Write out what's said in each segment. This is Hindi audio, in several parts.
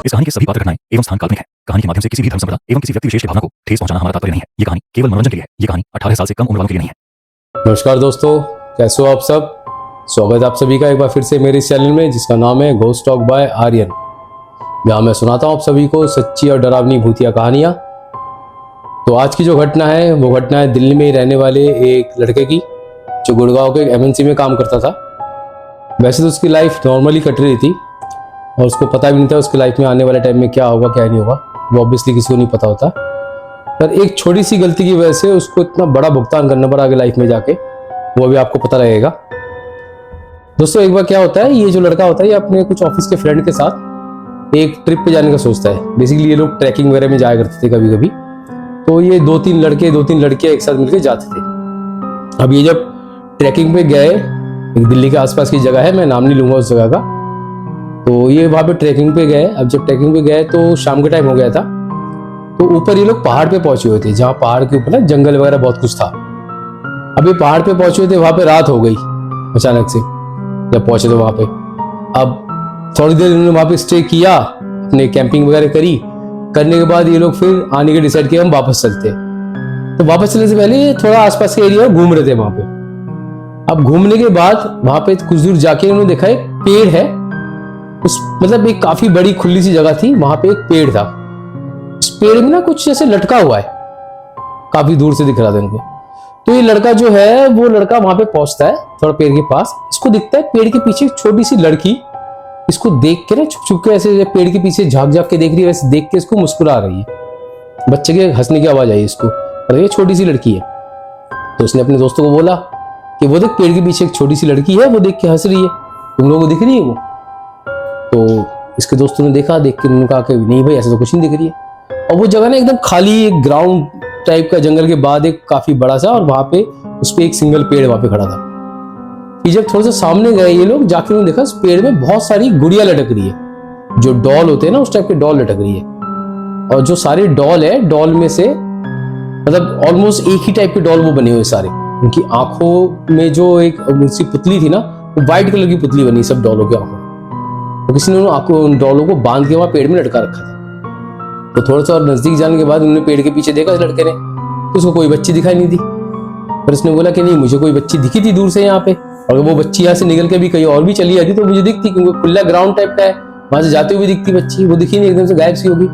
इस कहानी के सभी पात्र घटनाएं एवं स्थान काल्पनिक है। कहानी के माध्यम से किसी भी धर्म संप्रदाय एवं किसी व्यक्ति विशेष की भावना को ठेस पहुंचाना हमारा तात्पर्य नहीं है। ये कहानी केवल मनोरंजन के लिए है। ये कहानी 18 साल से कम उम्र वालों के लिए नहीं है। नमस्कार दोस्तों, कैसे हो आप सब। स्वागत है आप सभी का एक बार फिर से मेरे इस चैनल में, जिसका नाम है घोस्ट टॉक बाय आर्यन। जहाँ मैं सुनाता हूँ आप सभी को सच्ची और डरावनी भूतिया कहानियाँ। तो आज की जो घटना है वो घटना है दिल्ली में ही रहने वाले एक लड़के की, जो गुड़गांव के MNC में काम करता था। वैसे तो उसकी लाइफ नॉर्मली कट रही थी और उसको पता भी नहीं था उसकी लाइफ में आने वाले टाइम में क्या होगा क्या नहीं होगा, वो ऑब्वियसली किसी को नहीं पता होता। पर एक छोटी सी गलती की वजह से उसको इतना बड़ा भुगतान करना पड़ा आगे लाइफ में जाके, वो अभी आपको पता लगेगा। दोस्तों एक बार क्या होता है, ये जो लड़का होता है ये अपने कुछ ऑफिस के फ्रेंड के साथ एक ट्रिप पे जाने का सोचता है। बेसिकली ये लोग ट्रैकिंग वगैरह में जाया करते थे कभी कभी। तो ये दो तीन लड़कियां एक साथ मिलकर जाते थे। अब ये जब ट्रैकिंग पे गए, एक दिल्ली के आसपास की जगह है, मैं नाम नहीं लूंगा उस जगह का। तो ये वहां पे ट्रैकिंग पे गए। अब जब ट्रैकिंग पे गए तो शाम का टाइम हो गया था। तो ऊपर ये लोग पहाड़ पे पहुंचे हुए थे, जहाँ पहाड़ के ऊपर ना जंगल वगैरह बहुत कुछ था। अब ये पहाड़ पे पहुंचे हुए थे, वहां पे रात हो गई अचानक से जब पहुंचे थे वहां पे। अब थोड़ी देर इन्होंने वहां पे स्टे किया, अपने कैंपिंग वगैरह करने के बाद ये लोग फिर आने के डिसाइड किया हम वापस चलते हैं। तो वापस चलने से पहले ये थोड़ा आसपास के एरिया में घूम रहे थे वहां पे। अब घूमने के बाद वहां पे कुछ दूर जाके उन्होंने देखा एक पेड़ है। उस मतलब एक काफी बड़ी खुली सी जगह थी, वहां पे एक पेड़ था। उस पेड़ में ना कुछ जैसे लटका हुआ है, काफी दूर से दिख रहा था इनको। तो ये लड़का जो है वो लड़का वहां पे पहुंचता है थोड़ा पेड़ के पास। इसको दिखता है पेड़ के पीछे एक छोटी सी लड़की, इसको देख के ना छुप छुप के ऐसे पेड़ के पीछे झांक झांक के देख रही है, वैसे देख के इसको मुस्कुरा रही है। बच्चे के हंसने की आवाज आई इसको, और ये छोटी सी लड़की है। तो उसने अपने दोस्तों को बोला कि वो देख पेड़ के पीछे एक छोटी सी लड़की है, वो देख के हंस रही है, तुम लोगों को दिख रही है वो। तो इसके दोस्तों ने देखा, देख के उन्होंने कहा कि नहीं भाई ऐसा तो कुछ नहीं दिख रही है। और वो जगह ना एकदम खाली एक ग्राउंड टाइप का, जंगल के बाद एक काफी बड़ा सा, और वहां पे उस पे एक सिंगल पेड़ वहां पे खड़ा था। फिर जब थोड़ा सा सामने गए ये लोग, जाके उन्होंने देखा उस पेड़ में बहुत सारी गुड़िया लटक रही है, जो डॉल होते हैं ना उस टाइप के डॉल लटक रही है। और जो सारे डॉल है, डॉल में से मतलब ऑलमोस्ट एक ही टाइप के डॉल वो बने हुए सारे। उनकी आंखों में जो एक उनकी पुतली थी ना, वो व्हाइट कलर की पुतली बनी सब डॉलों की आंखों। तो किसी ने उन डॉलों को बांध के वहां पेड़ में लटका रखा था। तो थोड़ा सा और नजदीक जाने के बाद उन्होंने पेड़ के पीछे देखा इस लड़के ने, तो उसको कोई बच्ची दिखाई नहीं दी। पर उसने बोला कि नहीं, मुझे कोई बच्ची दिखी थी दूर से यहाँ पे, और वो बच्ची यहाँ से निकल के भी कहीं और भी चली जाती तो मुझे दिखती, क्योंकि खुला ग्राउंड टाइप का है, वहां से जाते हुए दिखती बच्ची। वो दिखी नहीं, एकदम से गायब सी होगी।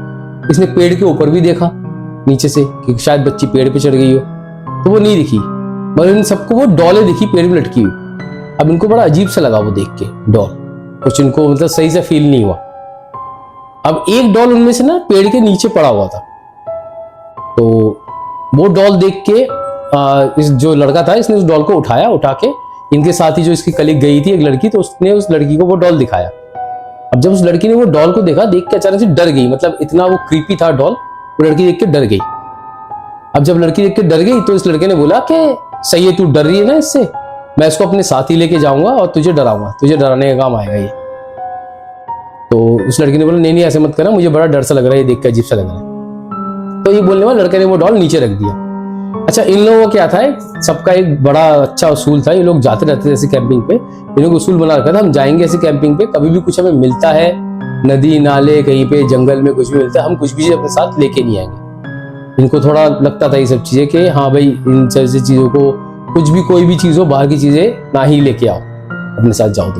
इसने पेड़ के ऊपर भी देखा नीचे से कि शायद बच्ची पेड़ पे चढ़ गई हो, तो वो नहीं दिखी। मगर इन सबको वो डॉलें दिखी पेड़ में लटकी हुई। अब इनको बड़ा अजीब सा लगा वो देख के डॉल, कुछ इनको मतलब सही से फील नहीं हुआ। अब एक डॉल उनमें से ना पेड़ के नीचे पड़ा हुआ था। तो वो डॉल देख के इस जो लड़का था, इसने उस डॉल को उठा के इनके साथ ही जो इसकी कलीग गई थी एक लड़की, तो उसने उस लड़की को वो डॉल दिखाया। अब जब उस लड़की ने वो डॉल को देखा, देख के अचानक से डर गई। मतलब इतना वो क्रीपी था डॉल, वो लड़की देख के डर गई। अब जब लड़की देख के डर गई तो इस लड़के ने बोला कि सही है, तू डर रही है ना इससे, मैं इसको अपने साथ ही लेके जाऊंगा और तुझे डराऊंगा, तुझे डराने का काम आएगा ये। तो उस लड़की ने बोला नहीं ऐसे मत करना, मुझे बड़ा डर सा लग रहा है, ये देख के अजीब सा लग रहा है। तो ये बोलने वाला लड़के ने वो डॉल नीचे रख दिया। अच्छा, इन लोगों को क्या था, सबका एक बड़ा अच्छा उसूल था। ये लोग जाते रहते थे ऐसे कैंपिंग पे। इन लोग उसूल बना रखा था, हम जाएंगे ऐसे कैंपिंग पे, कभी भी कुछ हमें मिलता है, नदी नाले कहीं पे जंगल में कुछ भी मिलता है, हम कुछ भी चीज अपने साथ लेके नहीं आएंगे। इनको थोड़ा लगता था ये सब चीजें कि हाँ भाई इन जैसी चीजों को, कुछ भी कोई भी चीज हो, बाहर की चीजें ना ही लेके आओ, अपने साथ जाओ।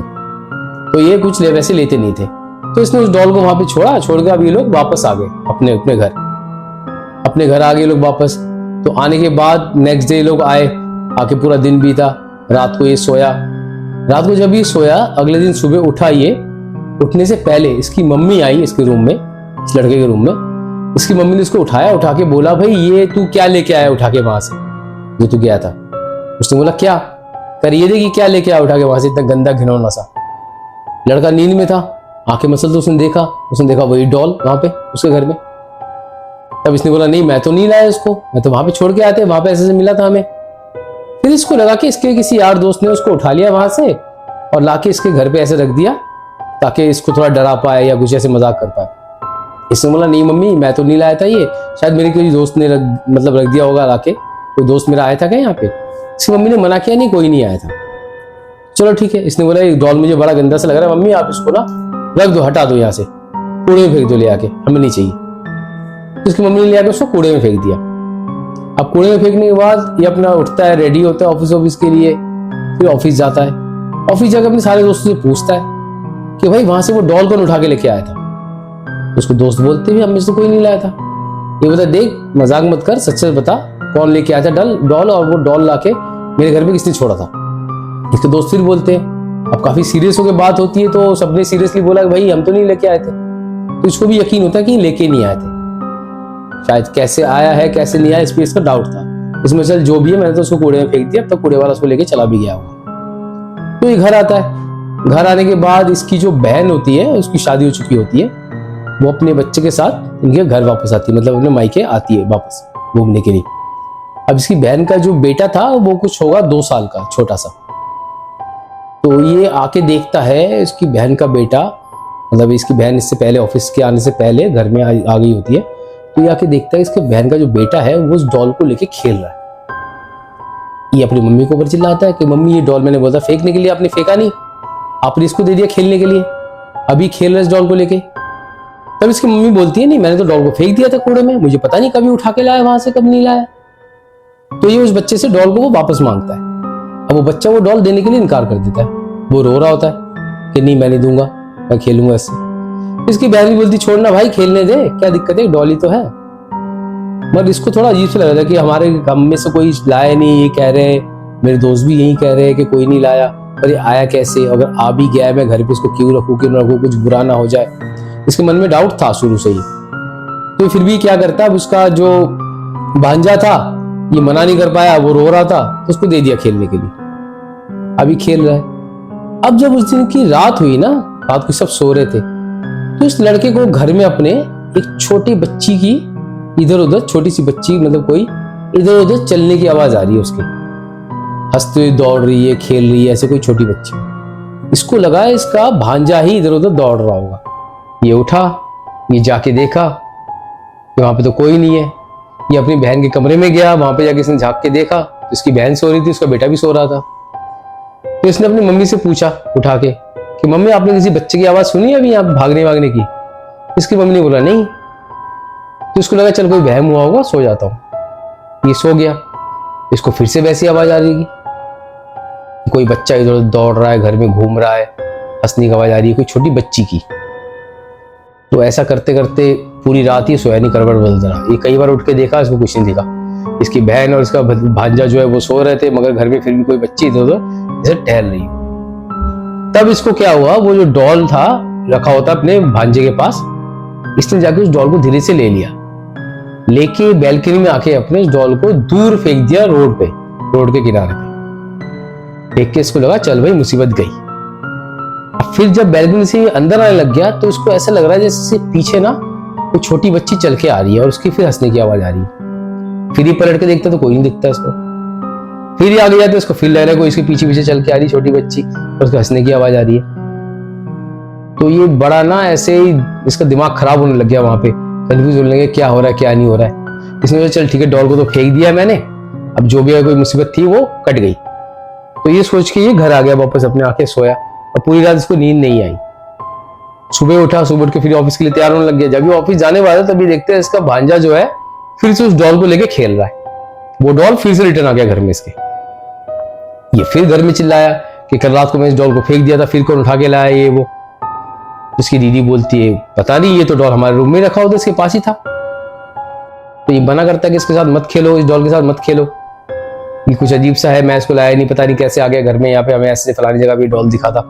तो ये कुछ वैसे लेते नहीं थे। तो इसने उस डॉल को वहां पे छोड़ के अब ये लोग वापस आ गए अपने घर आ गए लोग वापस। तो आने के बाद नेक्स्ट डे लोग आए, आके पूरा दिन बीता। रात को ये सोया। रात को जब ये सोया, अगले दिन सुबह उठा ये। उठने से पहले इसकी मम्मी आई इसके रूम में, इस लड़के के रूम में। इसकी मम्मी ने इसको उठा के बोला भाई ये तू क्या लेके आया उठा के वहां से जो तू गया था। उसने बोला क्या कर, ये देखी क्या लेके आया उठा के वहां से, इतना गंदा घिनौना सा। लड़का नींद में था, आंखें मसल तो उसने देखा वही डॉल वहां पे उसके घर में। तब इसने बोला नहीं मैं तो नहीं लाया इसको, मैं तो वहां पे छोड़ के आया था, वहां पे ऐसे मिला था हमें। फिर इसको लगा कि इसके किसी यार दोस्त ने उसको उठा लिया वहां से और लाके इसके घर पे ऐसे रख दिया ताकि इसको थोड़ा डरा पाए या कुछ ऐसे मजाक कर पाए। इसने बोला नहीं मम्मी मैं तो नहीं लाया था, ये शायद मेरे कोई दोस्त ने रख दिया होगा लाके, कोई दोस्त मेरा आया था क्या यहाँ पे। इसकी मम्मी ने मना किया नहीं कोई नहीं आया था। चलो ठीक है। इसने बोला ये डॉल मुझे बड़ा गंदा सा लग रहा है मम्मी, आप इसको ना रख दो, हटा दो यहाँ से। कूड़े में फेंक दो ले आके, हमें नहीं चाहिए। तो उसकी मम्मी ने ले आके उसको कूड़े में फेंक दिया। अब कूड़े में फेंकने के बाद ये अपना उठता है, रेडी होता है ऑफिस के लिए, फिर ऑफिस जाता है। ऑफिस जाकर अपने सारे दोस्तों से पूछता है कि भाई वहां से वो डॉल कौन उठा के लेके आया था। तो उसको दोस्त बोलते हैं हमें से कोई नहीं लाया था। ये बता, देख मजाक मत कर, सच सच बता कौन लेके आया था डॉल, और वो डॉल लाके मेरे घर में किसने छोड़ा था। इसके दोस्त फिर बोलते हैं। अब काफी सीरियस होकर बात होती है, तो सबने सीरियसली बोला कि भाई हम तो नहीं लेके आए थे। तो इसको भी यकीन होता है कि लेके नहीं आए थे, शायद कैसे आया है कैसे नहीं आया इस पे इसका डाउट था। इसमें चल जो भी है, मैंने तो उसको कूड़े में फेंक दिया, अब तक कूड़े वाला उसको लेके चला भी गया होगा। तो ये घर आता है। घर आने के बाद इसकी जो बहन होती है, उसकी शादी हो चुकी होती है, वो अपने बच्चे के साथ इनके घर वापस आती है, मतलब अपने मायके आती है वापस घूमने के लिए। अब इसकी बहन का जो बेटा था वो कुछ होगा 2 साल का, छोटा सा। तो ये आके देखता है इसकी बहन का बेटा, मतलब इसकी बहन इससे पहले ऑफिस के आने से पहले घर में आ गई होती है। तो ये आके देखता है इसके बहन का जो बेटा है वो उस डॉल को लेके खेल रहा है। ये अपनी मम्मी को ऊपर चिल्लाता है कि मम्मी ये डॉल मैंने बोला फेंकने के लिए, आपने फेंका नहीं, आपने इसको दे दिया खेलने के लिए, अभी खेल रहा है इस डॉल को लेके। तब इसकी मम्मी बोलती है नहीं, मैंने तो डॉल को फेंक दिया था कूड़े में, मुझे पता नहीं कभी उठा के लाया वहां से, कब नहीं लाया। तो ये उस बच्चे से डॉल को वो वापस मांगता है। अब वो बच्चा वो डॉल देने के लिए इनकार कर देता है। वो रो रहा होता है कि नहीं मैं नहीं दूंगा, मैं खेलूंगा इससे। इसकी बहन भी बोलती छोड़ना भाई, खेलने दे, क्या दिक्कत है, डॉल ही तो है। मगर इसको थोड़ा अजीब सा लग रहा था कि हमारे हम में से कोई लाया नहीं, ये कह रहे हैं, मेरे दोस्त भी यही कह रहे हैं कि कोई नहीं लाया, पर ये आया कैसे, अगर आ भी गया है मैं घर पे इसको क्यों रखूं, क्यों ना रखूं, कुछ बुरा ना हो जाए। इसके मन में डाउट था शुरू से ही। तो फिर भी क्या करता, अब उसका जो भांजा था ये मना नहीं कर पाया, वो रो रहा था, तो उसको दे दिया खेलने के लिए, अभी खेल रहा है। अब जब उस दिन की रात हुई ना, रात को सब सो रहे थे, तो इस लड़के को घर में अपने एक छोटी बच्ची की इधर उधर, छोटी सी बच्ची मतलब कोई इधर उधर चलने की आवाज आ रही है उसकी, हंसते हुए दौड़ रही है, खेल रही है, ऐसे कोई छोटी बच्ची। इसको लगा इसका भांजा ही इधर उधर दौड़ रहा होगा। ये उठा, ये जाके देखा कि वहां पे तो कोई नहीं है। ये अपनी बहन के कमरे में गया, वहां पे जाके इसने झांक के देखा तो इसकी बहन सो रही थी, उसका बेटा भी सो रहा था। तो इसने अपनी मम्मी से पूछा उठा के कि मम्मी आपने किसी बच्चे की आवाज सुनी अभी यहाँ भागने की? इसकी मम्मी ने बोला नहीं। तो इसको लगा चल कोई वहम हुआ होगा, सो जाता हूं। ये सो गया। इसको फिर से वैसी आवाज आ रही है, कोई बच्चा इधर उधर दौड़ रहा है, घर में घूम रहा है, हंसने की आवाज आ रही है कोई छोटी बच्ची की। तो ऐसा करते करते पूरी रात ही सोया नहीं, करवट बदलता रहा। ये कई बार उठ के देखा, इसको कुछ नहीं दिखा। इसकी बहन और इसका भांजा जो है वो सो रहे थे, मगर घर में फिर भी कोई बच्ची इधर उधर जैसे टहल रही। तब इसको क्या हुआ, वो जो डॉल था रखा होता अपने भांजे के पास, इसने जाके उस डॉल को धीरे से ले लिया, लेके बैल्कनी में आके अपने उस डॉल को दूर फेंक दिया, रोड पे, रोड के किनारे पे। फेंक के इसको लगा चल भाई मुसीबत गई। फिर जब बैल्कनी से अंदर आने लग गया तो इसको ऐसा लग रहा है जैसे पीछे ना कोई छोटी बच्ची चल के आ रही है और उसकी फिर हंसने की आवाज आ रही है। फिर ये पलट के देखता तो कोई नहीं दिखता इसको। फिर ये आगे जाते इसको फिर लग रहा है कोई इसके पीछे पीछे चल के आ रही छोटी बच्ची और उसके हंसने की आवाज आ रही है। तो ये बड़ा ना ऐसे ही इसका दिमाग खराब होने लग गया, वहां पे कंफ्यूज होने लगे क्या हो रहा है क्या नहीं हो रहा है। इसने चल ठीक है डॉल को तो फेंक दिया मैंने, अब जो भी कोई मुसीबत थी वो कट गई। तो ये सोच के ये घर आ गया वापस, अपने आके सोया और पूरी रात इसको नींद नहीं आई। सुबह उठा, सुबह उठ के फिर ऑफिस के लिए तैयार होने लग गया। जब ये ऑफिस जाने वाला तभी देखते हैं इसका भांजा जो है फिर से उस डॉल को लेके खेल रहा है। वो डॉल फिर से रिटर्न आ गया घर में इसके। ये फिर घर में चिल्लाया कि कल रात को मैं इस डॉल को फेंक दिया था, फिर कौन उठा के लाया ये वो। उसकी दीदी बोलती है पता नहीं, ये तो डॉल हमारे रूम में रखा होता, इसके पास ही था। तो ये मना करता है कि इसके साथ मत खेलो, इस डॉल के साथ मत खेलो, ये कुछ अजीब सा है, मैं इसको लाया नहीं, पता नहीं कैसे आ गया घर में, यहाँ पे हमें ऐसे फलानी जगह भी डॉल दिखा था,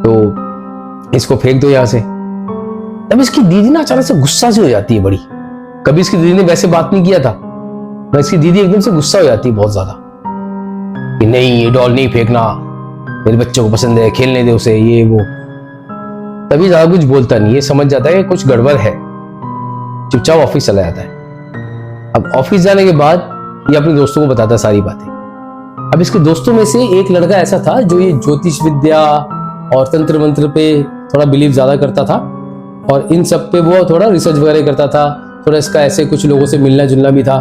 तो इसको फेंक दो यहाँ से। तब इसकी दीदी ना अचानक से गुस्सा से हो जाती है बड़ी। कभी इसकी दीदी ने वैसे बात नहीं किया था, मैं इसकी दीदी एकदम से गुस्सा हो जाती है बहुत ज्यादा कि नहीं ये डॉल नहीं फेंकना, मेरे बच्चों को पसंद है, खेलने दे उसे, ये वो। तभी ज्यादा कुछ बोलता नहीं, ये समझ जाता है कि कुछ गड़बड़ है, चुपचाप ऑफिस चला जाता है। अब ऑफिस जाने के बाद ये अपने दोस्तों को बताता सारी बातें। अब इसके दोस्तों में से एक लड़का ऐसा था जो ये ज्योतिष विद्या और तंत्र मंत्र पे थोड़ा बिलीव ज्यादा करता था और इन सब पे वो थोड़ा रिसर्च वगैरह करता था, थोड़ा इसका ऐसे कुछ लोगों से मिलना जुलना भी था।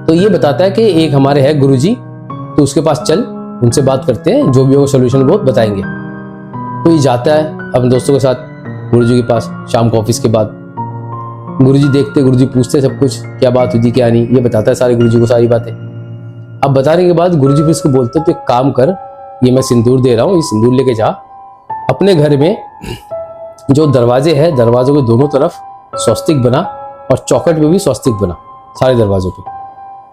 तो ये बताता है कि एक हमारे है गुरुजी, तो उसके पास चल, उनसे बात करते हैं, जो भी होगा सोल्यूशन वो बताएंगे। तो ये जाता है अपने दोस्तों के साथ। गुरुजी के पास शाम को ऑफिस के बाद। गुरुजी देखते, गुरुजी पूछते सब कुछ, क्या बात हुई थी क्या नहीं, ये बताता है सारे गुरुजी को सारी बातें। अब बताने के बाद गुरुजी फिर इसको बोलते तो एक काम कर, ये मैं सिंदूर दे रहा हूँ, ये सिंदूर लेके जा अपने घर में जो दरवाजे हैं, दरवाजों के दोनों तरफ स्वस्तिक बना और चौखट पे भी स्वस्तिक बना, सारे दरवाजों पे।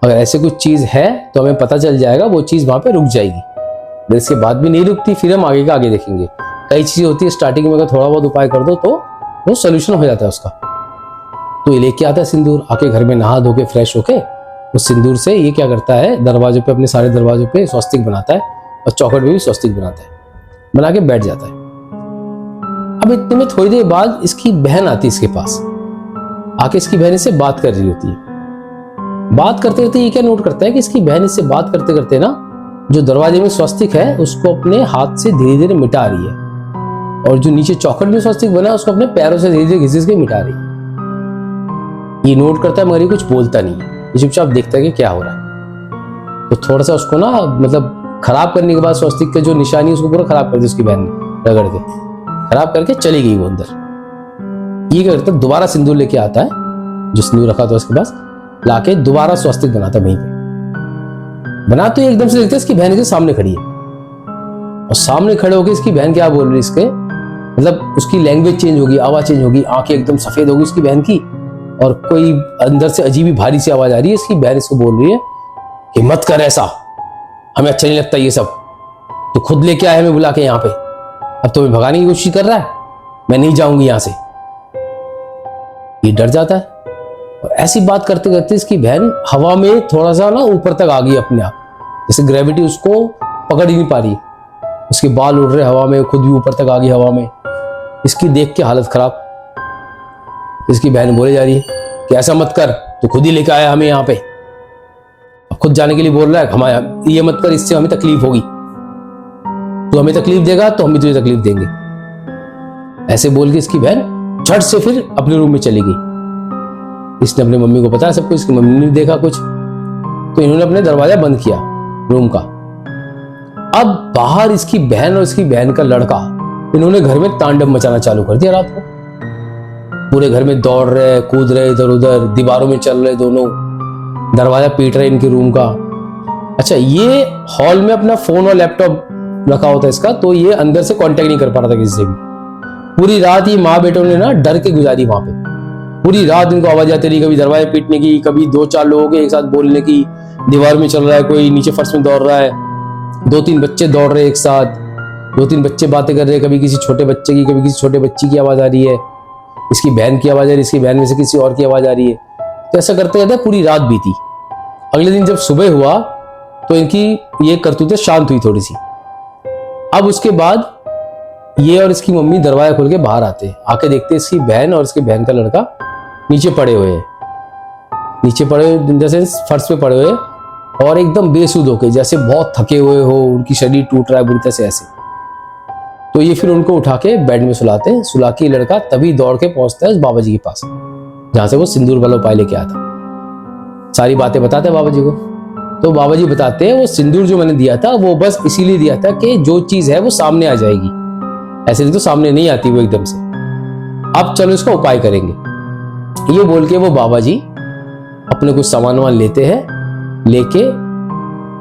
अगर ऐसे कुछ चीज है तो हमें पता चल जाएगा, वो चीज वहां पे रुक जाएगी। अगर इसके बाद भी नहीं रुकती फिर हम आगे का आगे देखेंगे। कई चीजें होती है स्टार्टिंग में, अगर थोड़ा बहुत उपाय कर दो तो वो सोल्यूशन हो जाता है उसका। तो ये लेके आता है सिंदूर, आके घर में नहा धो के फ्रेश होके उस सिंदूर से ये क्या करता है, दरवाजों पे, अपने सारे दरवाजों पे स्वस्तिक बनाता है और चौखट पे भी स्वस्तिक बनाता है, बना के बैठ जाता है। अब इतने में थोड़ी देर बाद इसकी बहन आती है इसके पास, आके इसकी बहन इससे बात कर रही होती है। बात करते करते ये क्या नोट करता है कि इसकी बहन इससे बात करते करते ना जो दरवाजे में स्वस्तिक है उसको अपने हाथ से धीरे धीरे मिटा रही है, और जो नीचे चौखट में स्वस्तिक बना है उसको अपने पैरों से धीरे धीरे घिस के मिटा रही है। ये नोट करता है मगर ये कुछ बोलता नहीं है, ये चुपचाप देखता है कि क्या हो रहा है। तो थोड़ा सा उसको ना मतलब खराब करने के बाद स्वस्तिक का जो निशानी उसको पूरा खराब कर दी उसकी बहन ने, रगड़ के खराब करके चली गई वो अंदर। ये क्या करता है, दोबारा सिंदूर लेके आता है, जो सिंदूर रखा था उसके पास, लाके दोबारा स्वस्तिक बनाता वहीं पे। बना तो एकदम से देखते इसकी बहन के सामने खड़ी है, और सामने खड़े होकर इसकी बहन क्या बोल रही है, इसके मतलब उसकी लैंग्वेज चेंज होगी, आवाज चेंज होगी, आंखें एकदम सफेद होगी उसकी बहन की, और कोई अंदर से अजीब ही भारी सी आवाज आ रही है। इसकी बहन इसको बोल रही है कि मत कर ऐसा, हमें अच्छा नहीं लगता ये सब, तो खुद लेके आया हमें बुला के यहाँ पे, अब तुम्हें भगाने की कोशिश कर रहा है, मैं नहीं जाऊंगी यहां से। ये डर जाता है, और ऐसी बात करते करते इसकी बहन हवा में थोड़ा सा ना ऊपर तक आ गई अपने आप, जैसे ग्रेविटी उसको पकड़ ही नहीं पा रही, उसके बाल उड़ रहे हवा में, खुद भी ऊपर तक आ गई हवा में। इसकी देख के हालत खराब। इसकी बहन बोले जा रही है कि ऐसा मत कर, तो खुद ही लेकर आया हमें यहाँ पे, अब खुद जाने के लिए बोल रहा है, हमारा ये मत कर, इससे हमें तकलीफ होगी, तू हमें तकलीफ देगा तो हम भी तुझे तकलीफ देंगे। ऐसे बोल के इसकी बहन झट से फिर अपने रूम में चली गई। इसने अपनी मम्मी को बताया सब कुछ, इसकी मम्मी ने देखा कुछ, तो इन्होंने अपने दरवाजा बंद किया रूम का। अब बाहर इसकी बहन और इसकी बहन का लड़का, इन्होंने घर में तांडव मचाना चालू कर दिया। रात को पूरे घर में दौड़ रहे, कूद रहे, इधर उधर दीवारों में चल रहे, दोनों दरवाजा पीट रहे इनके रूम का। अच्छा, ये हॉल में अपना फोन और लैपटॉप रखा होता है इसका, तो ये अंदर से कांटेक्ट नहीं कर पा रहा था किसी से भी। पूरी रात ये माँ बेटों ने ना डर के गुजारी वहां पे। पूरी रात इनको आवाज आती रही, कभी दरवाजे पीटने की, कभी 2-4 लोगों के एक साथ बोलने की, दीवार में चल रहा है कोई, नीचे फर्श में दौड़ रहा है, 2-3 बच्चे दौड़ रहे एक साथ, 2-3 बच्चे बातें कर रहे हैं, कभी किसी छोटे बच्चे की, कभी किसी छोटे बच्ची की आवाज आ रही है, इसकी बहन की आवाज आ रही है, इसकी बहन में से किसी और की आवाज आ रही है। तो ऐसा करते करते पूरी रात बीती। अगले दिन जब सुबह हुआ तो इनकी ये करतूतें शांत हुई थोड़ी सी। अब उसके बाद ये और इसकी मम्मी दरवाजा खोल के बाहर आते, आके देखते इसकी बहन और इसके बहन का लड़का नीचे पड़े हुए हैं, नीचे पड़े हुए जैसे फर्श पे पड़े हुए, और एकदम बेसुध होके, जैसे बहुत थके हुए हो, उनकी शरीर टूट रहा है बुरी तरह से ऐसे। तो ये फिर उनको उठा के बेड में सुलाते हैं। सुला के लड़का तभी दौड़ के पहुंचता है उस बाबा जी के पास, जहां से वो सिंदूर वाला उपाय लेके आता। सारी बातें बताते हैं बाबा जी को। तो बाबा जी बताते हैं वो सिंदूर जो मैंने दिया था वो बस इसीलिए दिया था कि जो चीज है वो सामने आ जाएगी, ऐसे नहीं तो सामने नहीं आती वो एकदम से। अब चलो इसका उपाय करेंगे। ये बोल के वो बाबा जी अपने कुछ सामान वामान लेते हैं, लेके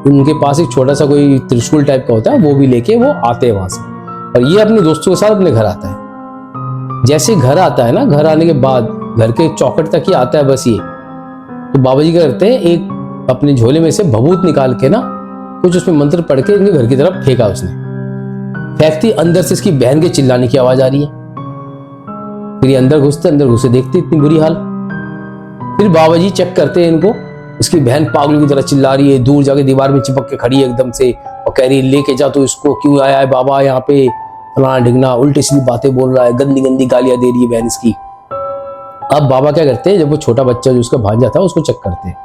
उनके पास एक छोटा सा कोई त्रिशूल टाइप का होता है, वो भी लेके वो आते हैं वहां से, और ये अपने दोस्तों के साथ अपने घर आता है। जैसे घर आता है ना, घर आने के बाद घर के चौखट तक ही आता है बस ये, तो बाबा जी क्या करते हैं, एक अपने झोले में से भभूत निकाल के ना कुछ उसमें मंत्र पढ़ के इनके घर की तरफ फेंका उसने। फेंकती अंदर से इसकी बहन के चिल्लाने की आवाज आ रही है। फिर ये अंदर घुसे देखते इतनी बुरी हाल। फिर बाबा जी चेक करते हैं इनको, इसकी बहन पागलों की तरह चिल्ला रही है, दूर जाके दीवार में चिपक के खड़ी है एकदम से, और कह रही है लेके जा तो इसको, क्यों आया है बाबा यहाँ पे, फलाना ढिगना, उल्टी सीधी बातें बोल रहा है, गंदी गंदी गालियां दे रही है बहन इसकी। अब बाबा क्या करते हैं, जब वो छोटा बच्चा जो उसका भांजा था उसको चेक करते हैं,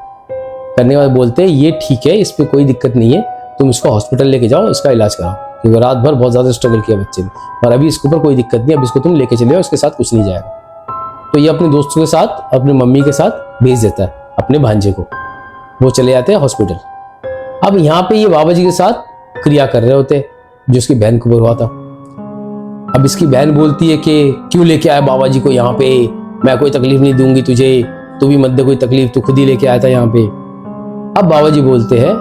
करने के बाद बोलते हैं ये ठीक है, इस पे कोई दिक्कत नहीं है, तुम इसको हॉस्पिटल लेके जाओ, इसका इलाज कराओ, क्योंकि रात भर बहुत ज्यादा स्ट्रगल किया बच्चे ने, और अभी इसके ऊपर कोई दिक्कत नहीं, अब इसको तुम लेके चले जाओ, इसके साथ कुछ नहीं जाएगा। तो ये अपने दोस्तों के साथ, अपनी मम्मी के साथ भेज देता है अपने भांजे को, वो चले जाते हैं हॉस्पिटल। अब यहाँ पे ये बाबा जी के साथ क्रिया कर रहे होते जो उसकी बहन को हुआ था। अब इसकी बहन बोलती है कि क्यों लेके आया बाबा जी को यहाँ पे, मैं कोई तकलीफ नहीं दूंगी तुझे, तू भी मत दे कोई तकलीफ, तू खुद ही लेके आया था यहाँ पे। अब बाबा जी बोलते हैं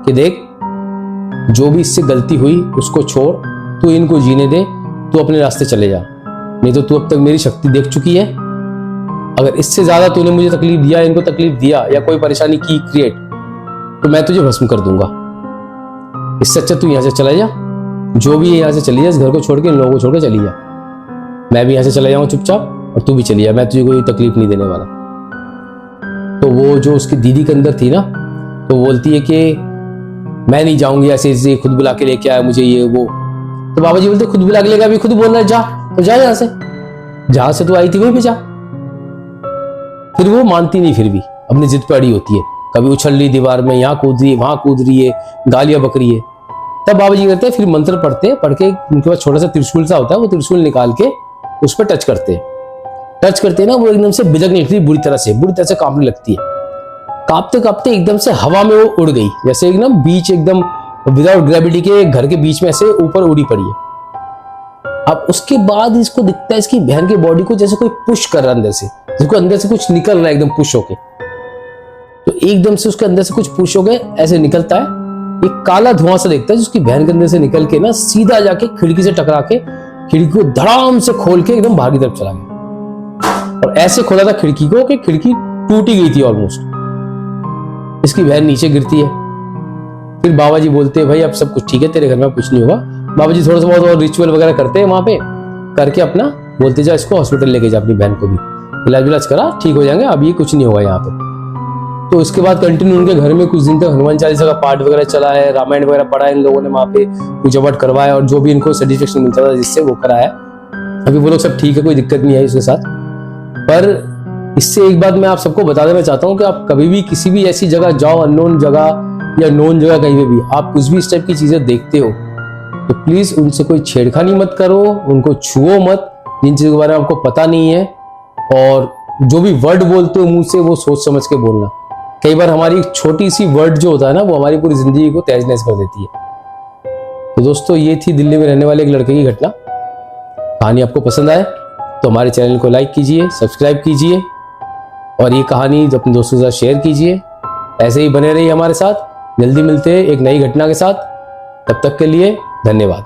कि देख, जो भी इससे गलती हुई उसको छोड़, तू इनको जीने दे, तू अपने रास्ते चले जा, नहीं तो तू अब तक मेरी शक्ति देख चुकी है। अगर इससे ज्यादा तूने मुझे तकलीफ दिया, इनको तकलीफ दिया या कोई परेशानी की क्रिएट, तो मैं तुझे भस्म कर दूंगा। इससे अच्छा तू यहाँ से चला जा, जो भी है यहाँ से चली जा, इस घर को छोड़ के, इन लोगों को छोड़ के चली जा। मैं भी यहाँ से चला जाऊंगा चुपचाप और तू भी चली जा, मैं तुझे कोई तकलीफ नहीं देने वाला। तो वो जो उसकी दीदी के अंदर थी ना, तो बोलती है कि मैं नहीं जाऊंगी, ऐसे ऐसे खुद बुला के लेके आया मुझे ये वो। तो बाबा जी बोलते खुद बुला के लेके अभी खुद बोल रहा है जा, तो जा यहाँ से, जहां से तू आई थी वहीं पे जा। फिर वो मानती नहीं, फिर भी अपनी जिद पे अड़ी होती है, कभी उछल रही दीवार में, यहाँ कूद रही है, वहां कूद रही है, गालियां बक रही है। तब बाबा जी करते हैं, फिर मंत्र पढ़ते हैं, पढ़ के उनके पास छोटा सा त्रिशूल सा होता है, वो त्रिशूल निकाल के उस पर टच करते हैं ना, वो एकदम से बिजकने लगती है, बुरी तरह से कांपने लगती है। कांपते कांपते एकदम से हवा में वो उड़ गई, जैसे एकदम बीच एकदम विदाउट ग्रेविटी के घर के बीच में ऐसे ऊपर उड़ी पड़ी है। अब उसके बाद इसको दिखता है इसकी बहन की बॉडी को जैसे कोई पुश कर रहा है अंदर से, जिसको अंदर से कुछ निकल रहा है एकदम पुश होके। तो एकदम से उसके अंदर से कुछ पुश हो गए, ऐसे निकलता है, एक काला धुआं सा दिखता है, जिसकी बहन के अंदर से निकल के ना सीधा जाके खिड़की से टकरा के खिड़की को धड़ाम से खोल के एकदम बाहर की तरफ चला गया। और ऐसे खोला था खिड़की को कि खिड़की टूटी गई थी ऑलमोस्ट। इसकी बहन नीचे गिरती है। फिर बाबा जी बोलते हैं भाई अब सब कुछ ठीक है, तेरे घर में कुछ नहीं होगा। बाबा जी थोड़ा सा बहुत और रिचुअल वगैरह करते हैं वहां पे, करके अपना बोलते जा इसको हॉस्पिटल लेके जा, अपनी बहन को भी इलाज विलाज करा, ठीक हो जाएंगे, अभी कुछ नहीं होगा यहाँ पे। तो इसके बाद कंटिन्यू उनके घर में कुछ दिन तक हनुमान चालीसा का पाठ वगैरह चला है, रामायण वगैरह पढ़ा है इन लोगों ने, वहां पे पूजा पाठ करवाया और जो भी इनको सेटिस्फेक्शन मिलता था जिससे वो कराया। अभी वो लोग सब ठीक है, कोई दिक्कत नहीं आई उसके साथ। पर इससे एक बात मैं आप सबको बता देना चाहता हूँ कि आप कभी भी किसी भी ऐसी जगह जाओ, अननोन जगह या नोन जगह, कहीं पे भी आप कुछ भी इस टाइप की चीजें देखते हो तो प्लीज उनसे कोई छेड़खानी मत करो, उनको छुओ मत, जिन चीजों के बारे में आपको पता नहीं है। और जो भी वर्ड बोलते हो मुंह से वो सोच समझ के बोलना। कई बार हमारी छोटी सी वर्ड जो होता है ना, वो हमारी पूरी जिंदगी को तहस नहस कर देती है। तो दोस्तों ये थी दिल्ली में रहने वाले एक लड़के की घटना। कहानी आपको पसंद आए तो हमारे चैनल को लाइक कीजिए, सब्सक्राइब कीजिए और ये कहानी अपने दोस्तों के साथ शेयर कीजिए। ऐसे ही बने रहिए हमारे साथ। जल्दी मिलते हैं एक नई घटना के साथ, तब तक के लिए धन्यवाद।